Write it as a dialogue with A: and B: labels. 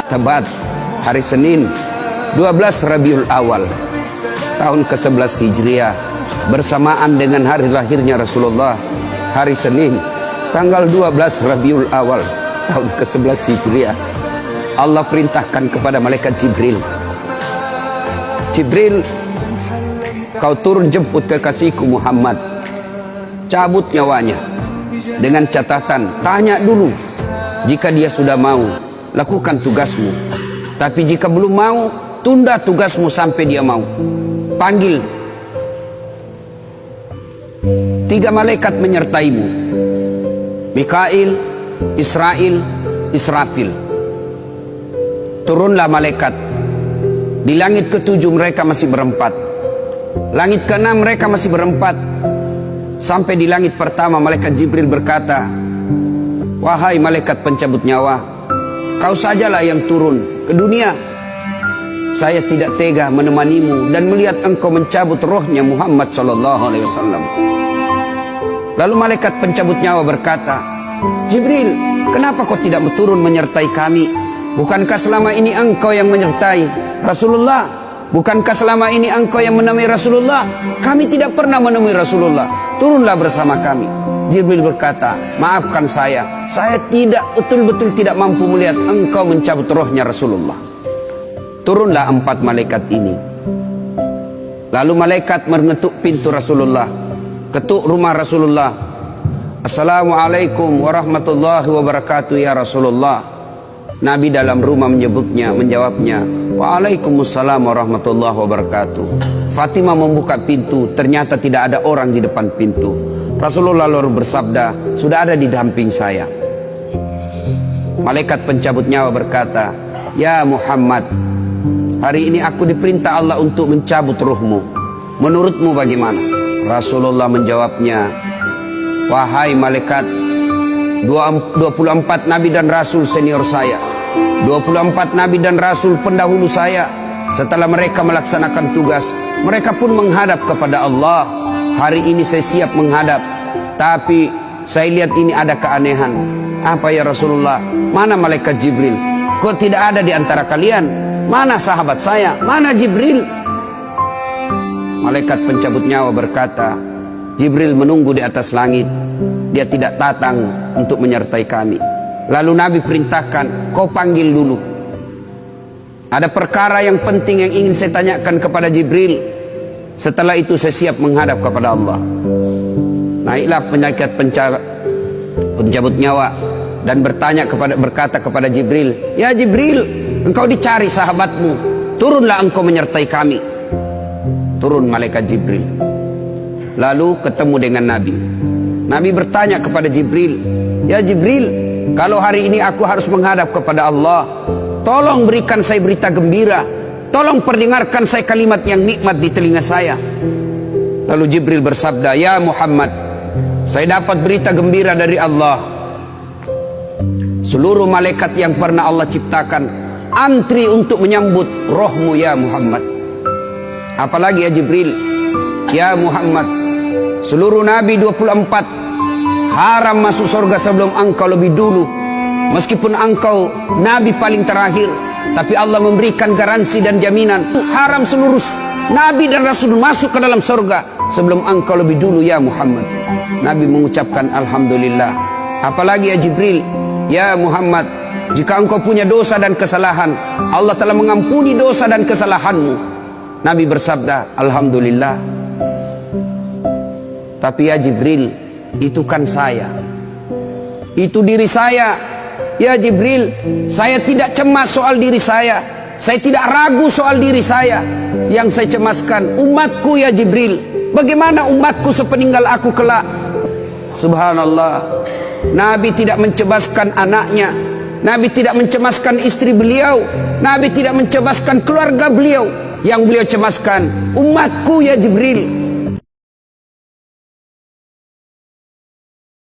A: Tebat hari Senin 12 Rabiul Awal tahun ke-11 Hijriah bersamaan dengan hari lahirnya Rasulullah. Hari Senin tanggal 12 Rabiul Awal tahun ke-11 Hijriah, Allah perintahkan kepada malaikat Jibril, Jibril, kau turun jemput kekasihku Muhammad, cabut nyawanya, dengan catatan tanya dulu, jika dia sudah mau lakukan tugasmu, tapi jika belum mau tunda tugasmu sampai dia mau. Panggil 3 malaikat menyertaimu, Mikail, Israel, Israfil. Turunlah malaikat. Di langit ke-7 mereka masih berempat, langit ke-6 mereka masih berempat. Sampai di langit pertama malaikat Jibril berkata, wahai malaikat pencabut nyawa, kau sajalah yang turun ke dunia. Saya tidak tega menemanimu dan melihat engkau mencabut rohnya Muhammad SAW. Lalu malaikat pencabut nyawa berkata, Jibril, kenapa kau tidak turun menyertai kami? Bukankah selama ini engkau yang menyertai Rasulullah? Bukankah selama ini engkau yang menemui Rasulullah? Kami tidak pernah menemui Rasulullah. Turunlah bersama kami. Jibril berkata, maafkan saya tidak betul-betul tidak mampu melihat engkau mencabut rohnya Rasulullah. Turunlah 4 malaikat ini. Lalu malaikat mengetuk pintu Rasulullah, ketuk rumah Rasulullah. Assalamualaikum warahmatullahi wabarakatuh ya Rasulullah. Nabi dalam rumah menjawabnya, waalaikumsalam warahmatullahi wabarakatuh. Fatimah membuka pintu, ternyata tidak ada orang di depan pintu. Rasulullah lalu bersabda, sudah ada di samping saya. Malaikat pencabut nyawa berkata, ya Muhammad, hari ini aku diperintah Allah untuk mencabut ruhmu. Menurutmu bagaimana? Rasulullah menjawabnya, wahai malaikat, 24 nabi dan rasul senior saya, 24 nabi dan rasul pendahulu saya, setelah mereka melaksanakan tugas, mereka pun menghadap kepada Allah. Hari ini saya siap menghadap, tapi saya lihat ini ada keanehan. Apa ya Rasulullah? Mana malaikat Jibril? Kok tidak ada di antara kalian? Mana sahabat saya? Mana Jibril? Malaikat pencabut nyawa berkata, Jibril menunggu di atas langit. Dia tidak datang untuk menyertai kami. Lalu Nabi perintahkan, kau panggil dulu. Ada perkara yang penting yang ingin saya tanyakan kepada Jibril. Setelah itu saya siap menghadap kepada Allah. Naiklah malaikat pencabut nyawa dan berkata kepada Jibril, ya Jibril, engkau dicari sahabatmu, turunlah engkau menyertai kami. Turun malaikat Jibril. Lalu ketemu dengan Nabi. Nabi bertanya kepada Jibril, ya Jibril, kalau hari ini aku harus menghadap kepada Allah, tolong berikan saya berita gembira, tolong perdengarkan saya kalimat yang nikmat di telinga saya. Lalu Jibril bersabda, ya Muhammad, saya dapat berita gembira dari Allah. Seluruh malaikat yang pernah Allah ciptakan antri untuk menyambut rohmu ya Muhammad. Apalagi ya Jibril, ya Muhammad, seluruh nabi 24 haram masuk surga sebelum engkau lebih dulu. Meskipun engkau nabi paling terakhir, tapi Allah memberikan garansi dan jaminan, haram seluruh nabi dan rasul masuk ke dalam surga sebelum engkau lebih dulu ya Muhammad. Nabi mengucapkan alhamdulillah. Apalagi ya Jibril, ya Muhammad, jika engkau punya dosa dan kesalahan, Allah telah mengampuni dosa dan kesalahanmu. Nabi bersabda, alhamdulillah. Tapi ya Jibril, itu kan saya, itu diri saya. Ya Jibril, saya tidak cemas soal diri saya tidak ragu soal diri saya. Yang saya cemaskan umatku ya Jibril. Bagaimana umatku sepeninggal aku kelak? Subhanallah, Nabi tidak mencemaskan anaknya, Nabi tidak mencemaskan istri beliau, Nabi tidak mencemaskan keluarga beliau. Yang beliau cemaskan umatku ya Jibril.